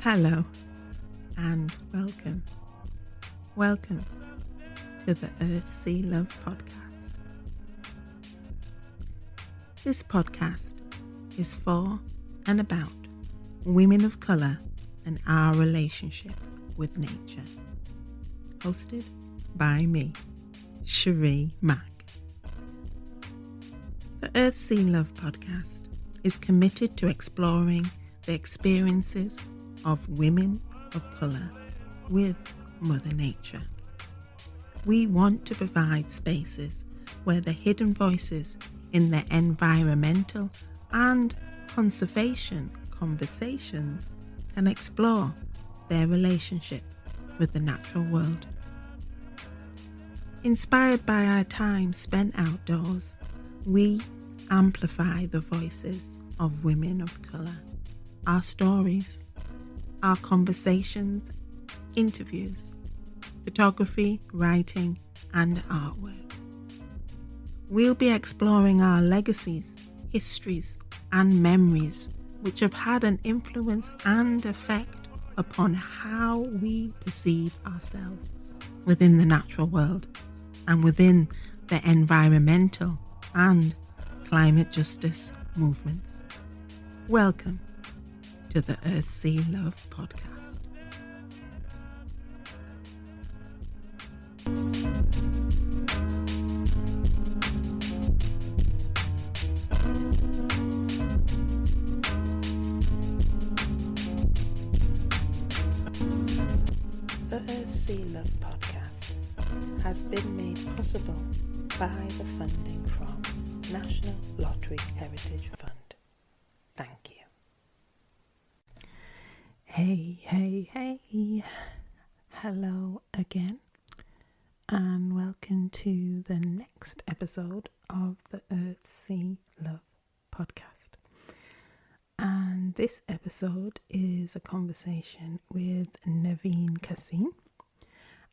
Hello and welcome. Welcome to the Earth, Sea, Love podcast. This podcast is for and about women of colour and our relationship with nature. Hosted by me, Cherie Mack. The Earth, Sea, Love podcast is committed to exploring the experiences of women of colour with Mother Nature. We want to provide spaces where the hidden voices in the environmental and conservation conversations can explore their relationship with the natural world. Inspired by our time spent outdoors, we amplify the voices of women of colour, our stories, our conversations, interviews, photography, writing, and artwork. We'll be exploring our legacies, histories, and memories which have had an influence and effect upon how we perceive ourselves within the natural world and within the environmental and climate justice movements. Welcome to the Earth, Sea, Love podcast. The Earth, Sea, Love podcast has been made possible by the funding from National Lottery Heritage Fund. Thank you. Hey. Hello again, and welcome to the next episode of the Earth, Sea, Love podcast. And this episode is a conversation with Niveen Kassem.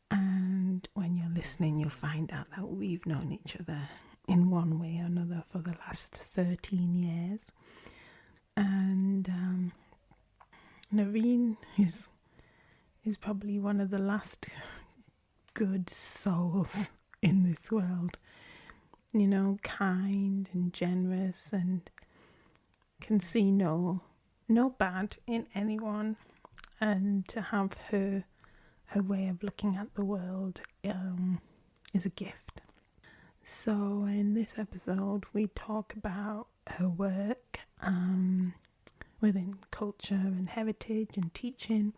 And when you're listening, you'll find out that we've known each other in one way or another for the last 13 years. And Niveen is probably one of the last good souls in this world. You know, kind and generous and can see no bad in anyone. And to have her way of looking at the world is a gift. So in this episode, we talk about her work within culture and heritage and teaching,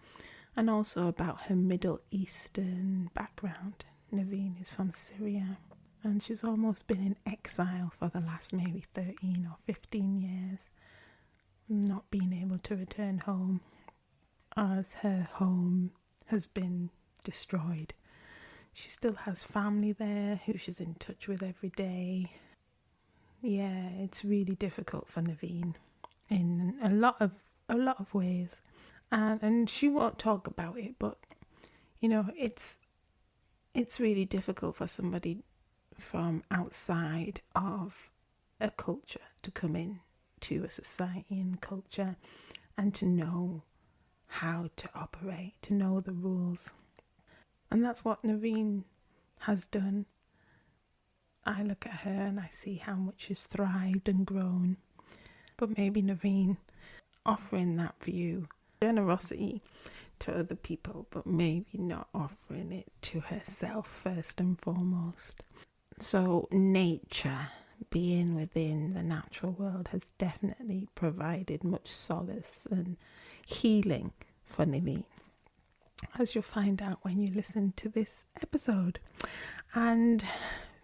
and also about her Middle Eastern background. Niveen is from Syria, and she's almost been in exile for the last maybe 13 or 15 years, not being able to return home as her home has been destroyed. She still has family there who she's in touch with every day. Yeah, it's really difficult for Niveen in a lot of ways, and she won't talk about it, but you know, it's really difficult for somebody from outside of a culture to come in to a society and culture and to know how to operate, to know the rules. And that's what Niveen has done. I look at her and I see how much she's thrived and grown. But maybe Niveen offering that view, generosity to other people, but maybe not offering it to herself first and foremost. So nature, being within the natural world, has definitely provided much solace and healing for Niveen, as you'll find out when you listen to this episode. And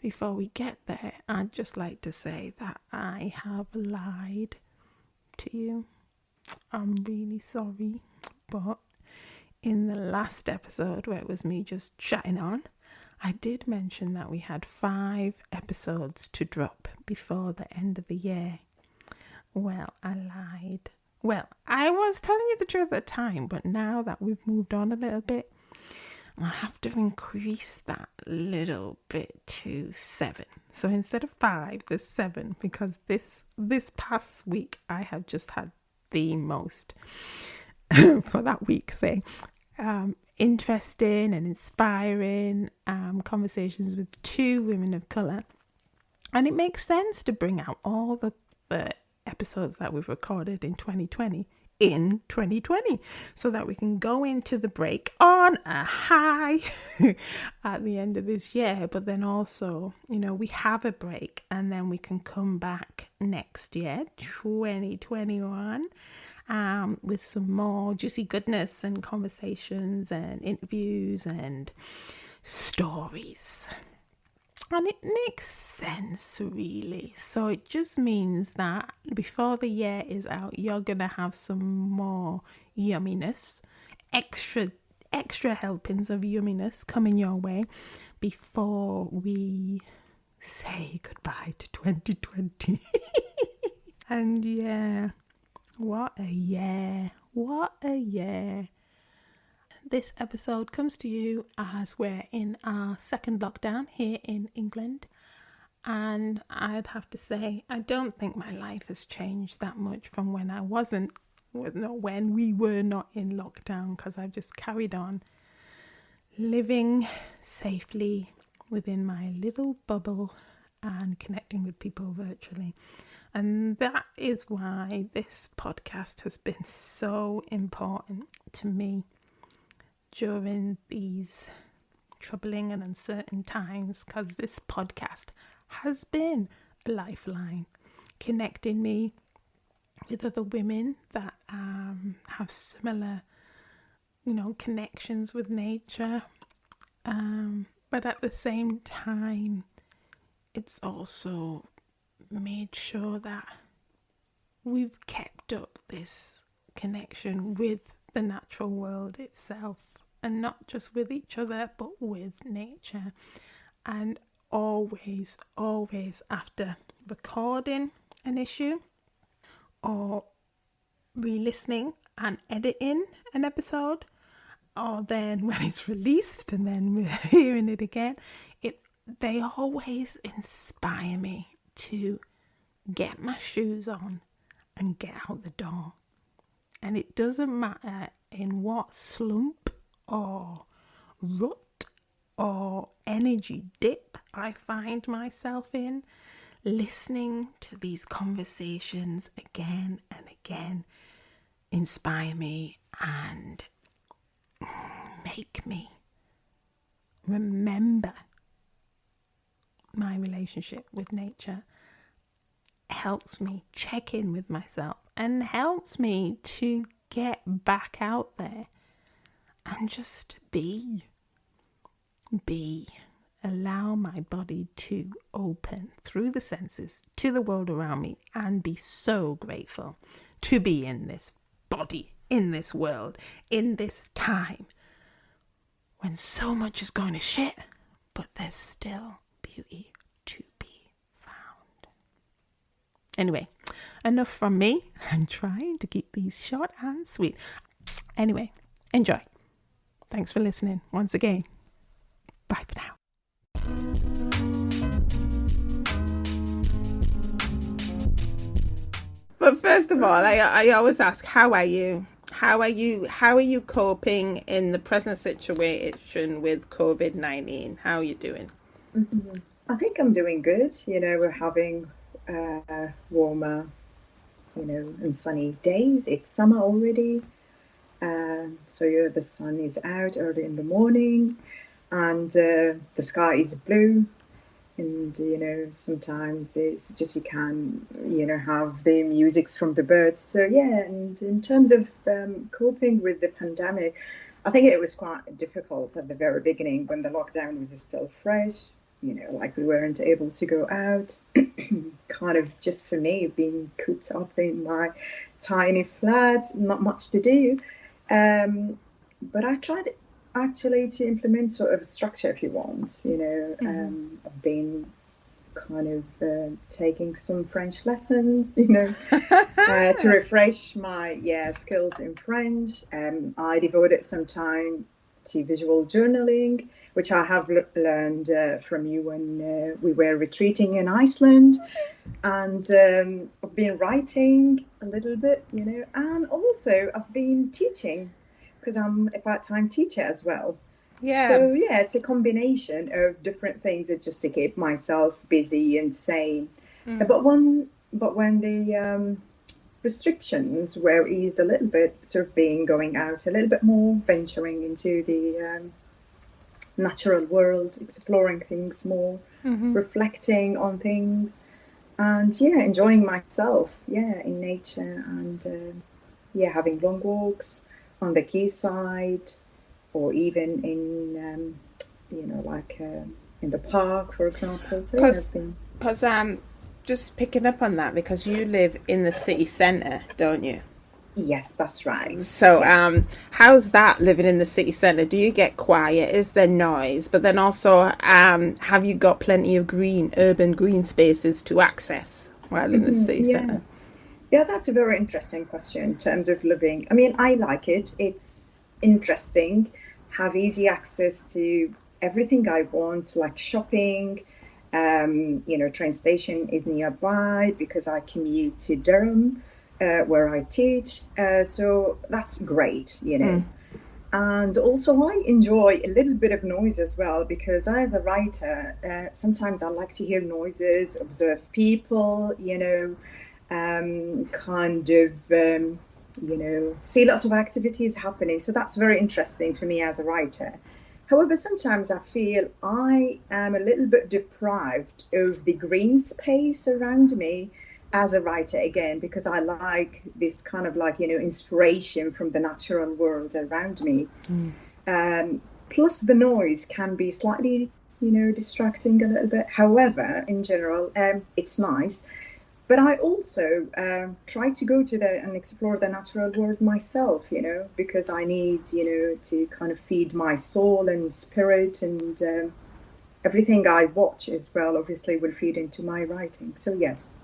before we get there, I'd just like to say that I have lied to you. I'm really sorry, but in the last episode where it was me just chatting on, I did mention that we had 5 episodes to drop before the end of the year. Well, I lied. Well, I was telling you the truth at the time, but now that we've moved on a little bit, I have to increase that little bit to 7. So instead of 5, there's 7, because this past week I have just had the most for that week, say, interesting and inspiring conversations with two women of colour. And it makes sense to bring out all the episodes that we've recorded in 2020 so that we can go into the break on a high at the end of this year. But then also, we have a break and then we can come back next year, 2021, with some more juicy goodness and conversations and interviews and stories. And it makes sense, really. So it just means that before the year is out, you're going to have some more yumminess, extra helpings of yumminess coming your way before we say goodbye to 2020. And yeah, what a year. What a year. This episode comes to you as we're in our second lockdown here in England, and I'd have to say I don't think my life has changed that much from when we were not in lockdown, because I've just carried on living safely within my little bubble and connecting with people virtually. And that is why this podcast has been so important to me during these troubling and uncertain times, because this podcast has been a lifeline, connecting me with other women that have similar, connections with nature. But at the same time, it's also made sure that we've kept up this connection with the natural world itself. And not just with each other, but with nature. And always after recording an issue or re-listening and editing an episode, or then when it's released and then hearing it again, they always inspire me to get my shoes on and get out the door. And it doesn't matter in what slump or rut or energy dip I find myself in, listening to these conversations again and again inspire me and make me remember my relationship with nature, helps me check in with myself and helps me to get back out there and just be, allow my body to open through the senses to the world around me and be so grateful to be in this body, in this world, in this time when so much is going to shit, but there's still beauty to be found. Anyway, enough from me. I'm trying to keep these short and sweet. Anyway, enjoy. Thanks for listening once again. Bye for now. But first of all, I always ask, how are you? How are you coping in the present situation with COVID-19? How are you doing? Mm-hmm. I think I'm doing good. We're having warmer, and sunny days. It's summer already. So the sun is out early in the morning and the sky is blue. And, sometimes it's just you can, have the music from the birds. So, yeah, and in terms of coping with the pandemic, I think it was quite difficult at the very beginning when the lockdown was still fresh, like we weren't able to go out. Kind of just for me, being cooped up in my tiny flat, not much to do. But I tried actually to implement sort of a structure, if you want. I've been kind of taking some French lessons, to refresh my skills in French. I devoted some time to visual journaling, which I have learned from you when we were retreating in Iceland. And I've been writing a little bit, and also I've been teaching because I'm a part-time teacher as well. Yeah. So yeah, it's a combination of different things that just to keep myself busy and sane. But when the restrictions were eased a little bit, sort of being going out a little bit more, venturing into the natural world, exploring things more, reflecting on things, and yeah, enjoying myself, yeah, in nature, and yeah, having long walks on the quayside, or even in like in the park, for example. So yeah, Because I've been. just picking up on that, because you live in the city centre, don't you? Yes, that's right. So, Yeah. how's that living in the city centre? Do you get quiet? Is there noise? But then also, have you got plenty of urban green spaces to access while in the city Yeah. centre? Yeah, that's a very interesting question in terms of living. I mean, I like it. It's interesting, have easy access to everything I want, like shopping. Train station is nearby because I commute to Durham, where I teach. So that's great. And also, I enjoy a little bit of noise as well because as a writer, sometimes I like to hear noises, observe people, kind of, see lots of activities happening. So that's very interesting for me as a writer. However, sometimes I feel I am a little bit deprived of the green space around me as a writer again, because I like this kind of like, inspiration from the natural world around me. Plus, the noise can be slightly, distracting a little bit. However, in general, it's nice. But I also try to go to the and explore the natural world myself, because I need, to kind of feed my soul and spirit, and everything I watch as well, obviously, will feed into my writing. So yes,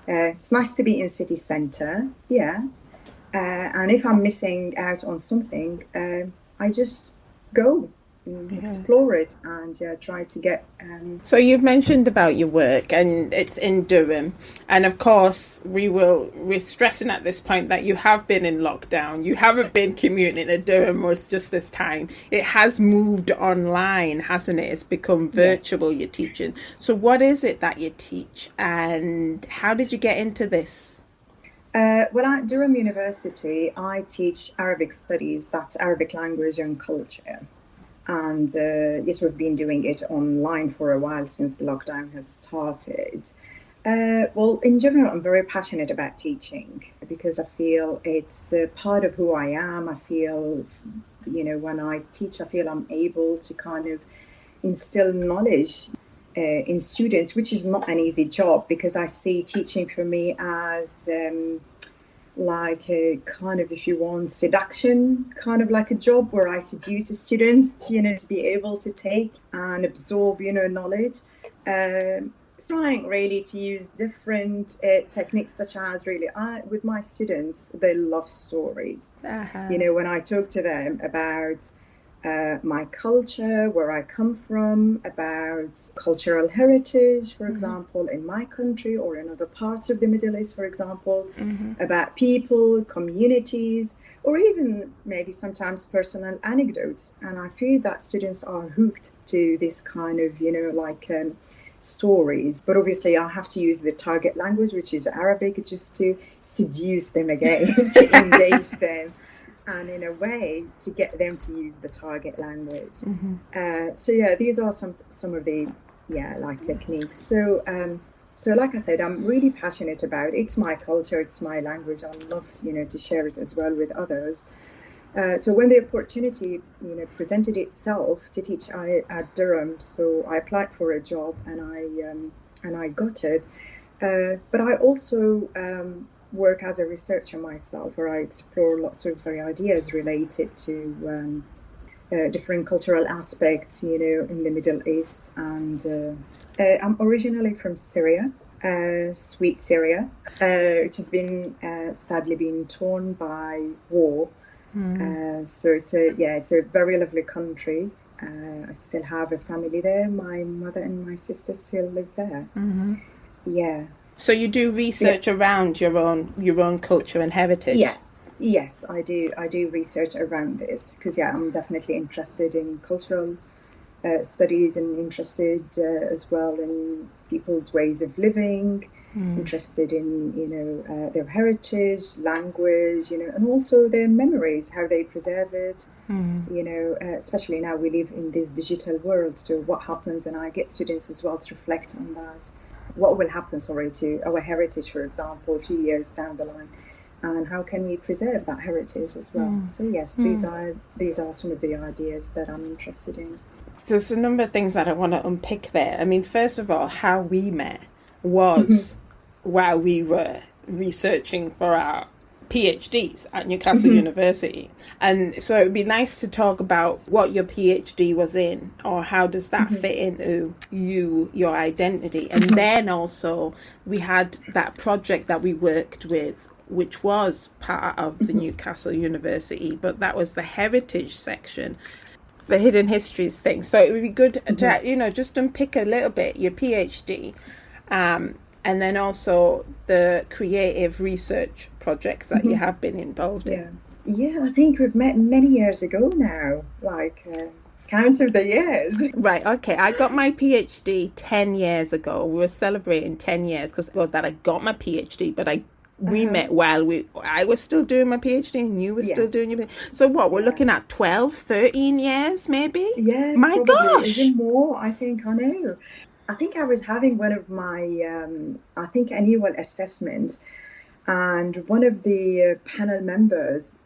it's nice to be in city centre, yeah. And if I'm missing out on something, I just go and Yeah. explore it and try to get. So you've mentioned about your work, and it's in Durham, and of course we're stressing at this point that you have been in lockdown. You haven't been commuting to Durham was just this time. It has moved online, hasn't it? It's become Yes. virtual. You're teaching. So what is it that you teach, and how did you get into this? Well, at Durham University, I teach Arabic studies, that's Arabic language and culture. And yes, we've been doing it online for a while since the lockdown has started. Well, in general, I'm very passionate about teaching because I feel it's part of who I am. I feel, when I teach, I feel I'm able to kind of instill knowledge in students, which is not an easy job because I see teaching for me as like a kind of, if you want, seduction, kind of like a job where I seduce the students, to be able to take and absorb, knowledge. Trying really to use different techniques, such as really, with my students, they love stories. Uh-huh. When I talk to them about my culture, where I come from, about cultural heritage, for example, in my country or in other parts of the Middle East, for example, about people, communities, or even maybe sometimes personal anecdotes. And I feel that students are hooked to this kind of, stories. But obviously, I have to use the target language, which is Arabic, just to seduce them again, to engage them and in a way to get them to use the target language. So yeah, these are some of the like techniques. So like I said, I'm really passionate about it. It's my culture, it's my language. I love to share it as well with others. So when the opportunity presented itself to teach at Durham, so I applied for a job and I got it. But I also work as a researcher myself, where I explore lots of ideas related to different cultural aspects, in the Middle East. And I'm originally from Syria, sweet Syria, which has been sadly been torn by war. So it's a very lovely country. I still have a family there. My mother and my sister still live there. Yeah. So you do Yeah. research around your own culture and heritage. Yes, I do. I do research around this because, yeah, I'm definitely interested in cultural studies and interested as well in people's ways of living, interested in, their heritage, language, and also their memories, how they preserve it. Especially now we live in this digital world. So what happens, and I get students as well to reflect on that. What will happen, sorry, to our heritage, for example, a few years down the line, and how can we preserve that heritage as well? So yes, these are some of the ideas that I'm interested in. There's a number of things that I want to unpick there. I mean, first of all, how we met was while we were researching for our PhDs at Newcastle University. And so it'd be nice to talk about what your PhD was in, or how does that fit into your identity. And then also we had that project that we worked with, which was part of the Newcastle University, but that was the heritage section, the hidden histories thing. So it would be good to, just unpick a little bit your PhD, and then also the creative research projects that you have been involved in. Yeah, I think we've met many years ago now, like count of the years. Right, okay. I got my PhD 10 years ago. We were celebrating 10 years because that I got my PhD, but we met while I was still doing my PhD and you were still doing your PhD. So what, we're looking at 12, 13 years maybe? Yeah, my probably. gosh. Even more, I think. I know. I think I was having one of my, annual assessments, and one of the panel members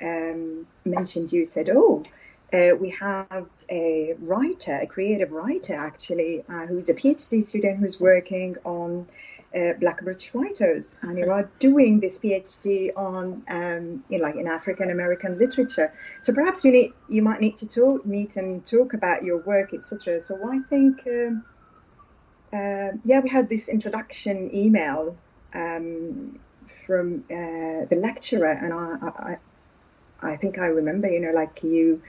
mentioned you, said, we have a writer, a creative writer actually, who's a PhD student who's working on Black British writers, and you are doing this PhD on, in African American literature. So perhaps you might need to meet and talk about your work, etc. So I think, we had this introduction email from the lecturer, and I think I remember, you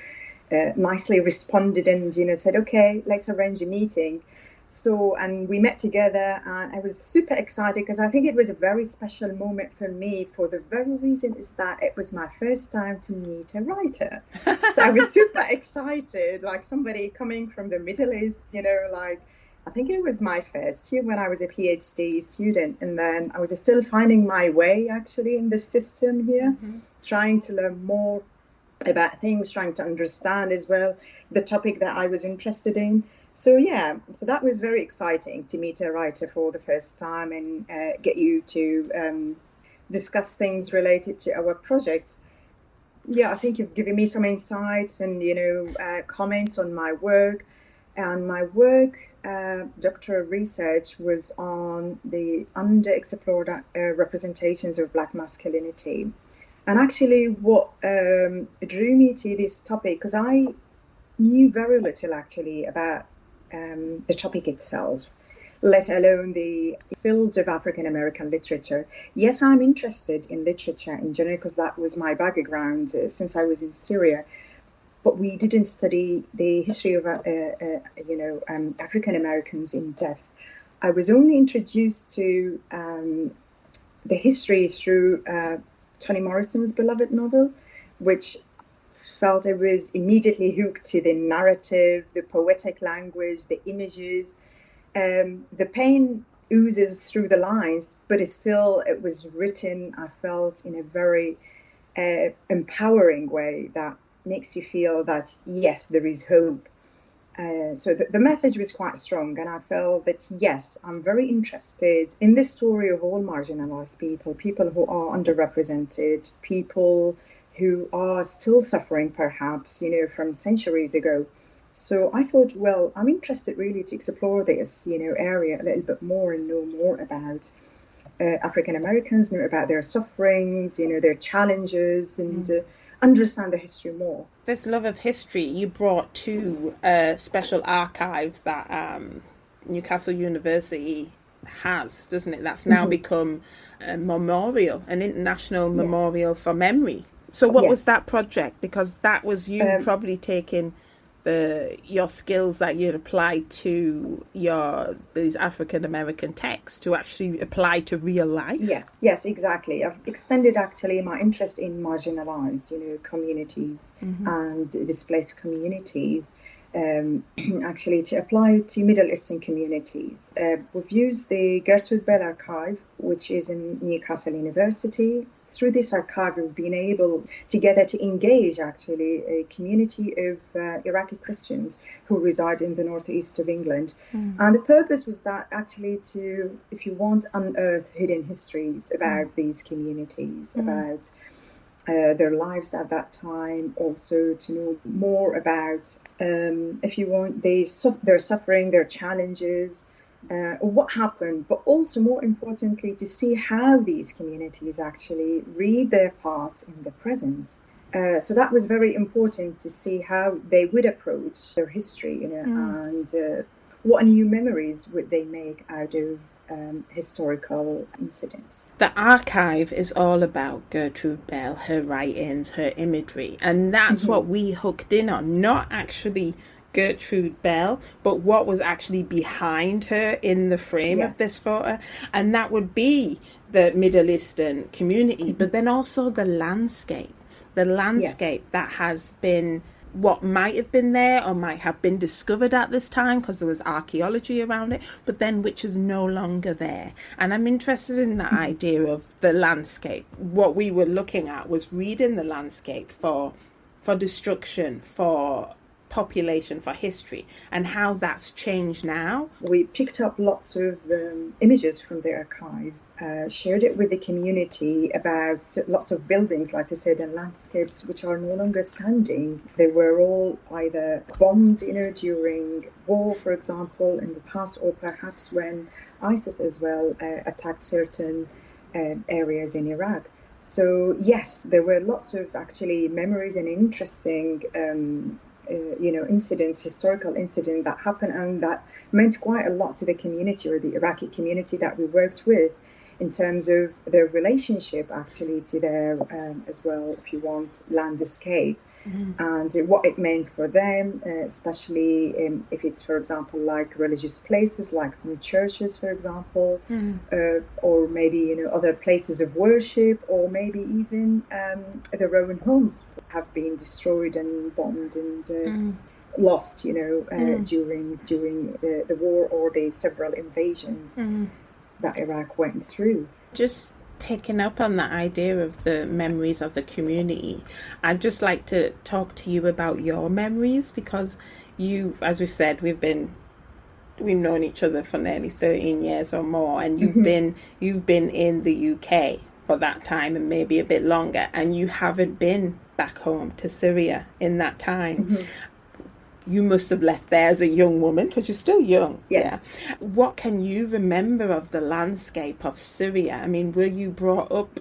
nicely responded and said, okay, let's arrange a meeting. So, and we met together, and I was super excited because I think it was a very special moment for me, for the very reason is that it was my first time to meet a writer. So I was super excited, like somebody coming from the Middle East, I think it was my first year when I was a PhD student, and then I was still finding my way actually in the system here, trying to learn more about things, trying to understand as well the topic that I was interested in. So that was very exciting to meet a writer for the first time and get you to discuss things related to our projects. Yeah, I think you've given me some insights and, comments on my work. And my work, doctoral research, was on the underexplored representations of Black masculinity. And actually what drew me to this topic, because I knew very little actually about the topic itself, let alone the field of African American literature. Yes, I'm interested in literature in general because that was my background since I was in Syria. But we didn't study the history of, African Americans in depth. I was only introduced to the history through Toni Morrison's beloved novel, which felt I was immediately hooked to the narrative, the poetic language, the images. The pain oozes through the lines, but it was written, I felt, in a very empowering way that makes you feel that, yes, there is hope. So the message was quite strong, and I felt that, yes, I'm very interested in the story of all marginalized people who are underrepresented, people who are still suffering, perhaps, from centuries ago. So I thought, well, I'm interested really to explore this, area a little bit more and know more about African Americans, know about their sufferings, their challenges, and understand the history more. This love of history you brought to a special archive that Newcastle University has, doesn't it? That's now become a memorial, an international memorial for memory. So what was that project? Because that was you probably taking your skills that you'd apply to these African American texts to actually apply to real life. Yes, exactly. I've extended actually my interest in marginalized, communities and displaced communities, actually to apply to Middle Eastern communities. We've used the Gertrude Bell Archive, which is in Newcastle University. Through this archive, we've been able together to engage actually a community of Iraqi Christians who reside in the northeast of England. And the purpose was that actually to, if you want, unearth hidden histories about these communities, about their lives at that time, also to know more about, if you want, their suffering, their challenges, what happened, but also more importantly, to see how these communities actually read their past in the present. So that was very important to see how they would approach their history, and what new memories would they make out of historical incidents. The archive is all about Gertrude Bell, her writings, her imagery, and that's what we hooked in on, not actually Gertrude Bell, but what was actually behind her in the frame of this photo, and that would be the Middle Eastern community, but then also the landscape that has been what might have been there or might have been discovered at this time because there was archaeology around it, but then which is no longer there. And I'm interested in that idea of the landscape. What we were looking at was reading the landscape for destruction, for population, for history, and how that's changed now. We picked up lots of images from the archive, shared it with the community about lots of buildings, like I said, and landscapes which are no longer standing. They were all either bombed, during war, for example, in the past, or perhaps when ISIS as well attacked certain areas in Iraq. So yes, there were lots of actually memories and interesting incidents, historical incident that happened, and that meant quite a lot to the community, or the Iraqi community that we worked with, in terms of their relationship actually to their, as well, if you want, landscape, and what it meant for them, especially if it's, for example, like religious places, like some churches, for example, or maybe, other places of worship, or maybe even their own homes have been destroyed and bombed and lost, during the war or the several invasions that Iraq went through. Just picking up on that idea of the memories of the community, I'd just like to talk to you about your memories, because as we said, we've known each other for nearly 13 years or more, and you've been in the UK for that time and maybe a bit longer, and you haven't been back home to Syria in that time. You must have left there as a young woman, because you're still young. Yes. Yeah. What can you remember of the landscape of Syria? I mean, were you brought up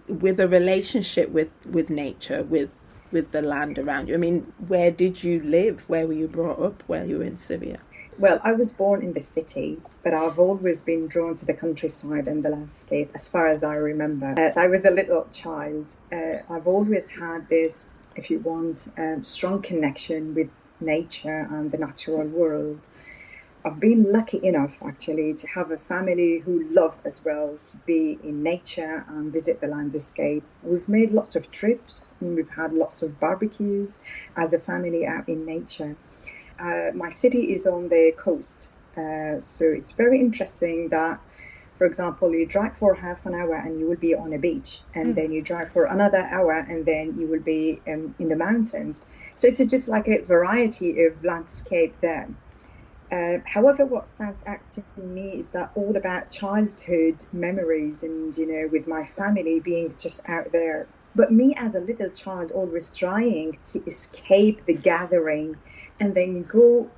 with a relationship with nature, with the land around you? I mean, where did you live? Where were you brought up while you were in Syria? Well, I was born in the city, but I've always been drawn to the countryside and the landscape, as far as I remember. As I was a little child, I've always had this, if you want, strong connection with nature and the natural world. I've been lucky enough, actually, to have a family who love as well to be in nature and visit the landscape. We've made lots of trips and we've had lots of barbecues as a family out in nature. My city is on the coast, so it's very interesting that, for example, you drive for half an hour and you will be on a beach, and then you drive for another hour and then you will be in the mountains. So it's just like a variety of landscape there. However, what stands out to me is that all about childhood memories and, with my family being just out there. But me as a little child always trying to escape the gathering and then go,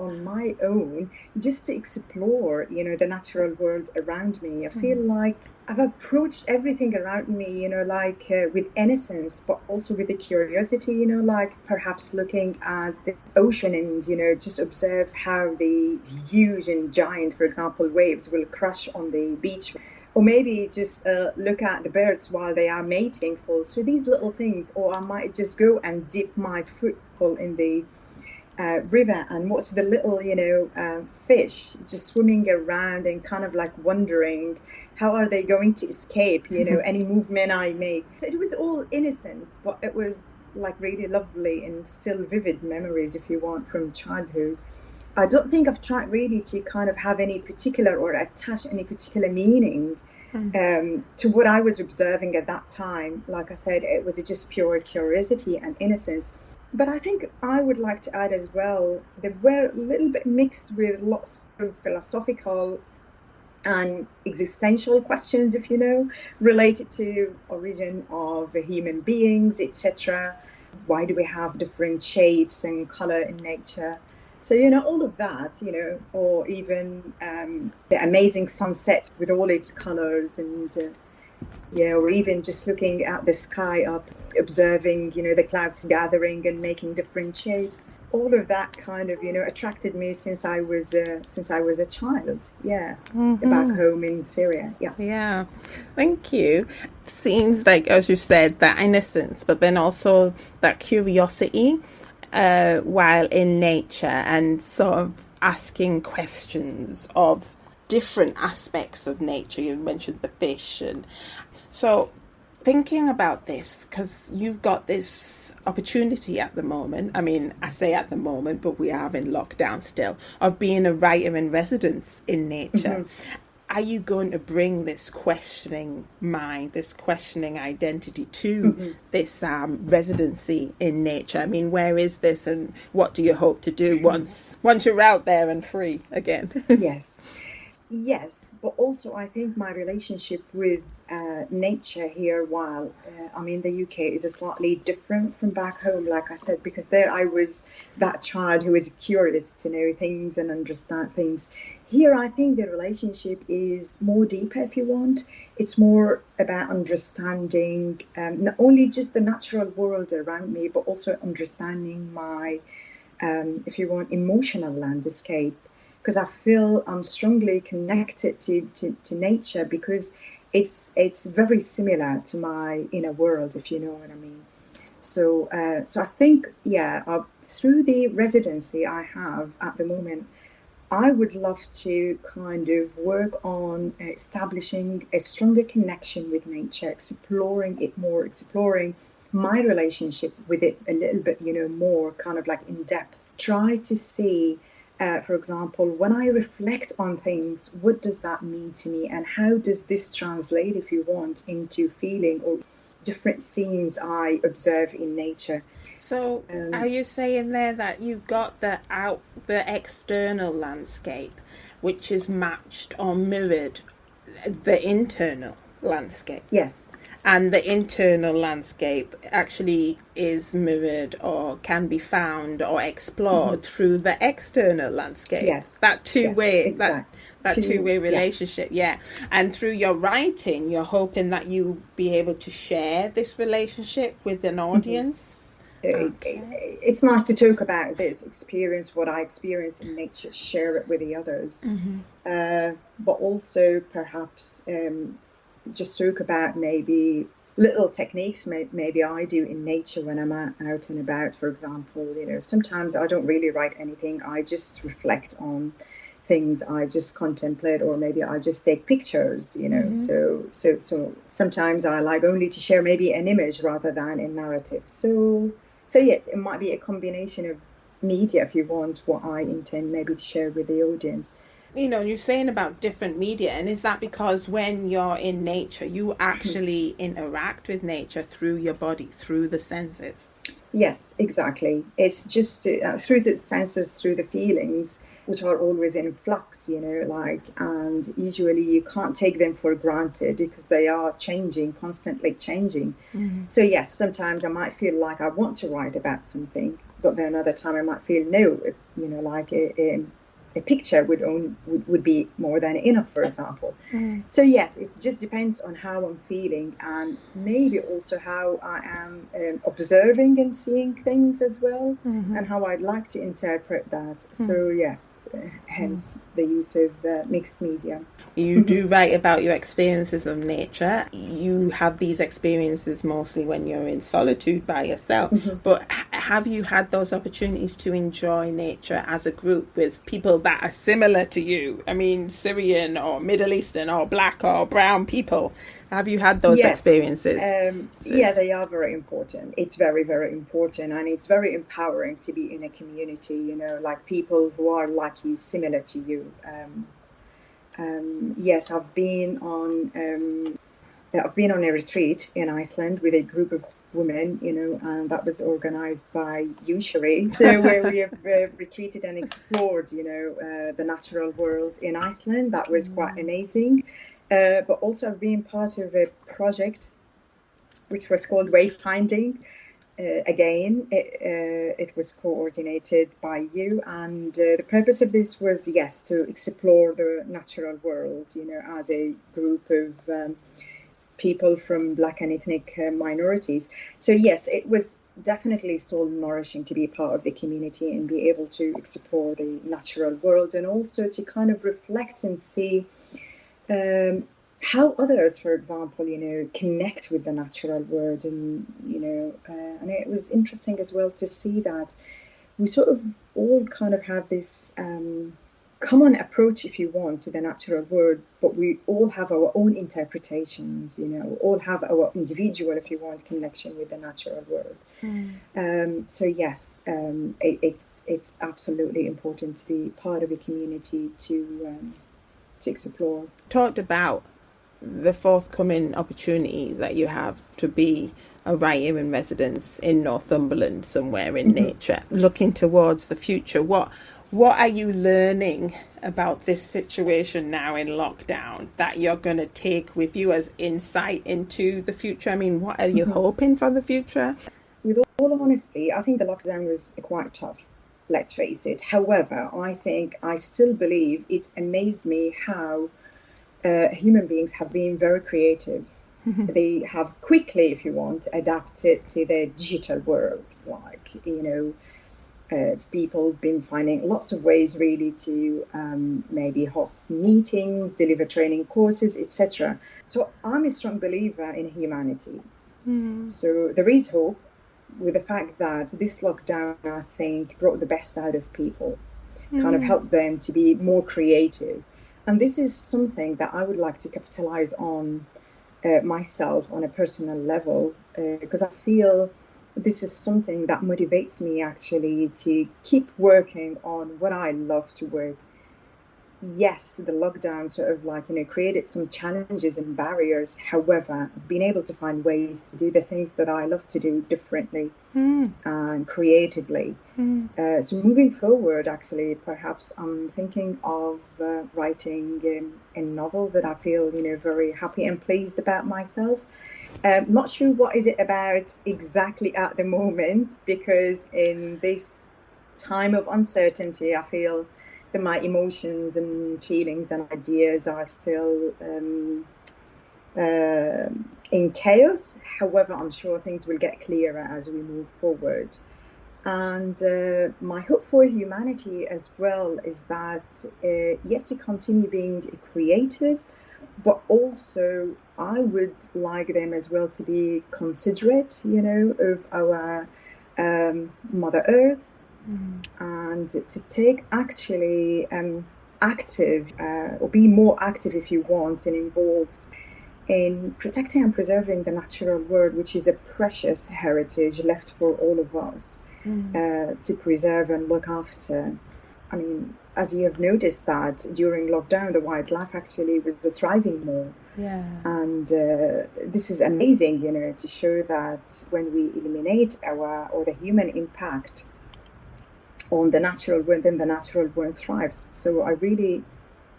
on my own, just to explore, the natural world around me. I feel like I've approached everything around me, with innocence, but also with the curiosity, like perhaps looking at the ocean and, just observe how the huge and giant, for example, waves will crash on the beach. Or maybe just look at the birds while they are mating. So these little things, or I might just go and dip my foot in the river and watch the little, fish just swimming around and kind of like wondering how are they going to escape, any movement I make. So it was all innocence, but it was like really lovely and still vivid memories, if you want, from childhood. I don't think I've tried really to kind of have any particular or attach any particular meaning to what I was observing at that time. Like I said, it was just pure curiosity and innocence. But I think I would like to add as well, they were a little bit mixed with lots of philosophical and existential questions, if you know, related to origin of human beings, etc. Why do we have different shapes and color in nature? So, all of that, or even the amazing sunset with all its colors and or even just looking at the sky up, observing, the clouds gathering and making different shapes. All of that kind of, attracted me since I was a child. Yeah, back home in Syria. Yeah. Yeah, thank you. Seems like, as you said, that innocence, but then also that curiosity while in nature and sort of asking questions of different aspects of nature. You mentioned the fish, and so thinking about this, because you've got this opportunity at the moment, I mean, I say at the moment, but we are in lockdown still, of being a writer in residence in nature. Are you going to bring this questioning mind, this questioning identity to this residency in nature? I mean, where is this, and what do you hope to do once you're out there and free again? Yes, but also I think my relationship with nature here, while I'm in the UK, is a slightly different from back home, like I said, because there I was that child who was curious to know things and understand things. Here, I think the relationship is more deeper, if you want. It's more about understanding not only just the natural world around me, but also understanding my, if you want, emotional landscape. Because I feel I'm strongly connected to nature, because it's very similar to my inner world, if you know what I mean. So I think, through the residency I have at the moment, I would love to kind of work on establishing a stronger connection with nature, exploring it more, exploring my relationship with it a little bit, more kind of like in depth. Try to see, for example, when I reflect on things, what does that mean to me? And how does this translate, if you want, into feeling or different scenes I observe in nature? So are you saying there that you've got the external landscape, which is matched or mirrored the internal landscape? Yes. And the internal landscape actually is mirrored or can be found or explored through the external landscape. Yes. That two-way, exactly. that two-way relationship, yeah. And through your writing, you're hoping that you'll be able to share this relationship with an audience. It's nice to talk about this experience, what I experience in nature, share it with the others, but also perhaps just talk about maybe little techniques maybe I do in nature when I'm out and about. For example, sometimes I don't really write anything. I just reflect on things, I just contemplate, or maybe I just take pictures, so sometimes I like only to share maybe an image rather than a narrative. So yes, it might be a combination of media, if you want, what I intend maybe to share with the audience. You're saying about different media, and is that because when you're in nature, you actually interact with nature through your body, through the senses? Yes, exactly. It's just through the senses, through the feelings, which are always in flux, and usually you can't take them for granted because they are changing, constantly changing. So yes, sometimes I might feel like I want to write about something, but then another time I might feel no, like a picture would be more than enough, for example. So yes, it just depends on how I'm feeling, and maybe also how I am observing and seeing things as well, and how I'd like to interpret that. So yes, hence the use of mixed media. You do write about your experiences of nature. You have these experiences mostly when you're in solitude by yourself. But have you had those opportunities to enjoy nature as a group with people that are similar to you? I mean, Syrian or Middle Eastern or black or brown people. Have you had those experiences? Yeah, they are very important. It's very, very important. And it's very empowering to be in a community, you know, like people who are like you, similar to you. Yes, I've been on a retreat in Iceland with a group of women, you know, and that was organized by you, Sheree. So where we have retreated and explored, you know, the natural world in Iceland. That was quite amazing. But also I've been part of a project which was called Wayfinding. Again, it was coordinated by you, and the purpose of this was, yes, to explore the natural world, you know, as a group of people from Black and ethnic minorities. So yes, it was definitely soul nourishing to be part of the community and be able to explore the natural world, and also to kind of reflect and see how others, for example, you know, connect with the natural world. And, you know, and it was interesting as well to see that we sort of all kind of have this common approach, if you want, to the natural world, but we all have our own interpretations, you know, all have our individual, if you want, connection with the natural world. So yes, it's absolutely important to be part of a community to explore. Talked about the forthcoming opportunities that you have to be a writer in residence in Northumberland, somewhere in nature, looking towards the future. What are you learning about this situation now in lockdown that you're going to take with you as insight into the future? I mean, what are you hoping for the future? With all honesty, I think the lockdown was quite tough, let's face it. However, I still believe it amazed me how human beings have been very creative. They have quickly, if you want, adapted to the digital world. Like, you know, people have been finding lots of ways really to maybe host meetings, deliver training courses, etc. So I'm a strong believer in humanity. So there is hope with the fact that this lockdown, I think, brought the best out of people, kind of helped them to be more creative. And this is something that I would like to capitalize on myself on a personal level, because I feel this is something that motivates me actually to keep working on what I love to work. Yes, the lockdown sort of like, you know, created some challenges and barriers. However, I've been able to find ways to do the things that I love to do differently and creatively. So moving forward, actually, perhaps I'm thinking of writing a novel that I feel, you know, very happy and pleased about myself. Not sure what is it about exactly at the moment, because in this time of uncertainty, I feel that my emotions and feelings and ideas are still in chaos. However, I'm sure things will get clearer as we move forward. And my hope for humanity as well is that, yes, to continue being creative, but also I would like them as well to be considerate, you know, of our Mother Earth, and to take actually active or be more active, if you want, and involved in protecting and preserving the natural world, which is a precious heritage left for all of us to preserve and look after. I mean, as you have noticed that during lockdown, the wildlife actually was thriving more. Yeah. And this is amazing, you know, to show that when we eliminate the human impact on the natural world, then the natural world thrives. So I really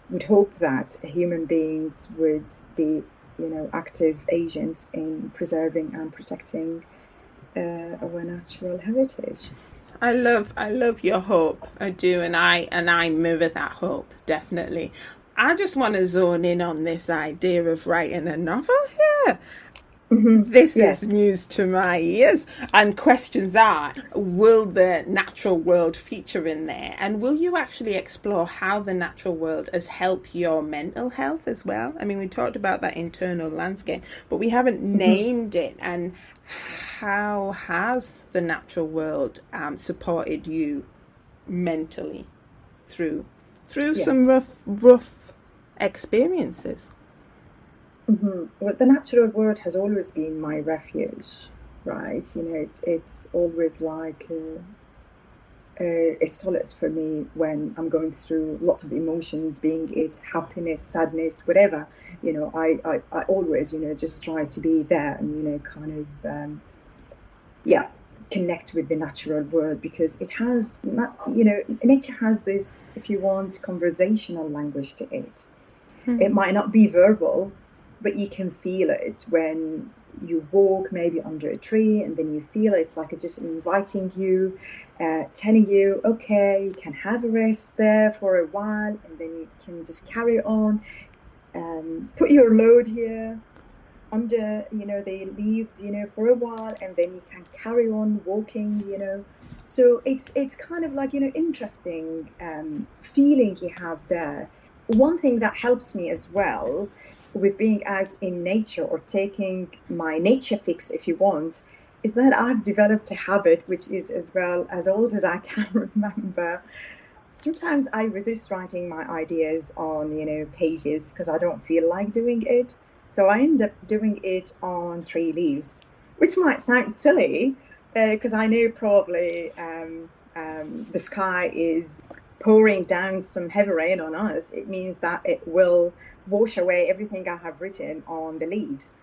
would hope that human beings would be, you know, active agents in preserving and protecting our natural heritage. I love your hope. I do, and I mirror that hope, definitely. I just want to zone in on this idea of writing a novel here. This is Yes. news to my ears. And questions are, will the natural world feature in there? And will you actually explore how the natural world has helped your mental health as well? I mean, we talked about that internal landscape, but we haven't named it. And how has the natural world supported you mentally through some Yes. rough experiences? Well, the natural world has always been my refuge, right? It's always like a solace for me when I'm going through lots of emotions, being it happiness, sadness, whatever. I always, just try to be there and, kind of, yeah, connect with the natural world, because it has, nature has this, if you want, conversational language to it. It might not be verbal, but you can feel it when you walk maybe under a tree, and then you feel it's like it's just inviting you, telling you, okay, you can have a rest there for a while, and then you can just carry on, put your load here under, the leaves, for a while, and then you can carry on walking. So it's kind of like, interesting feeling you have there. One thing that helps me as well with being out in nature, or taking my nature fix, if you want, is that I've developed a habit which is as well as old as I can remember. Sometimes I resist writing my ideas on, pages, because I don't feel like doing it. So I end up doing it on 3 leaves, which might sound silly, because I know probably the sky is pouring down some heavy rain on us. It means that it will wash away everything I have written on the leaves.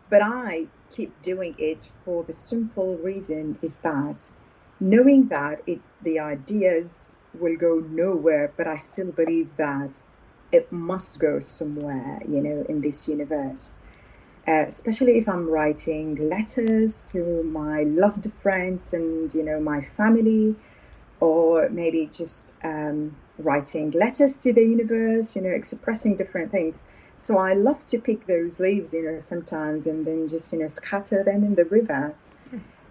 But I keep doing it for the simple reason is that knowing that the ideas will go nowhere, but I still believe that it must go somewhere, in this universe. Especially if I'm writing letters to my loved friends and, my family, or maybe just writing letters to the universe, expressing different things. So I love to pick those leaves, sometimes, and then just, scatter them in the river,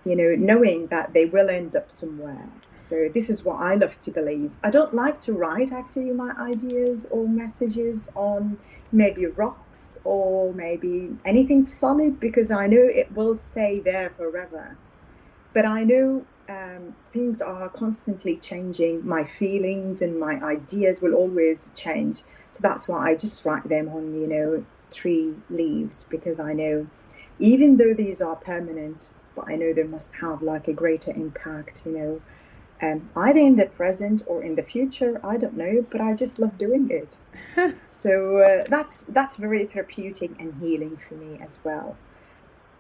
knowing that they will end up somewhere. So this is what I love to believe. I don't like to write actually my ideas or messages on maybe rocks or maybe anything solid, because I know it will stay there forever. But I know things are constantly changing. My feelings and my ideas will always change. So that's why I just write them on, 3 leaves, because I know even though these are permanent, but I know they must have like a greater impact, either in the present or in the future. I don't know, but I just love doing it. So that's very therapeutic and healing for me as well.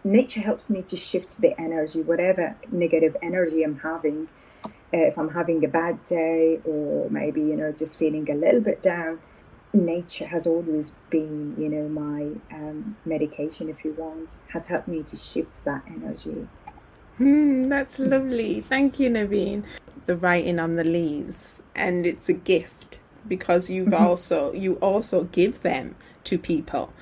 Nature helps me to shift the energy, whatever negative energy I'm having. If I'm having a bad day, or maybe, just feeling a little bit down, nature has always been, my medication, if you want, has helped me to shift that energy. That's lovely. Thank you, Niveen. The writing on the leaves, and it's a gift because you also give them to people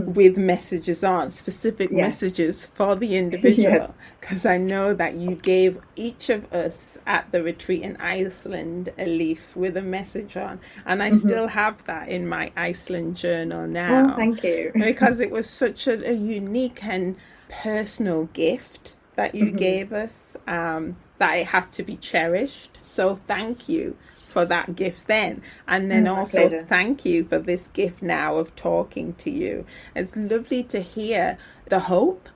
with messages on, specific messages for the individual. Because I know that you gave each of us at the retreat in Iceland a leaf with a message on, and I still have that in my Iceland journal now. Oh, thank you. Because it was such a unique and personal gift that you gave us, that it has to be cherished. So thank you for that gift then, and then also pleasure. thank you for this gift now of talking to you. It's lovely to hear the hope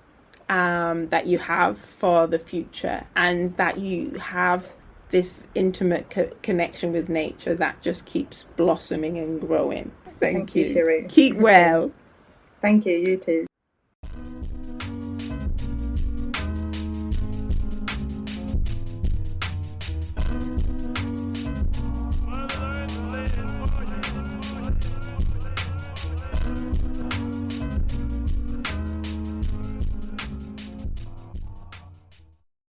that you have for the future, and that you have this intimate connection with nature that just keeps blossoming and growing. Thank you. Sherry. Keep well. Thank you. You too.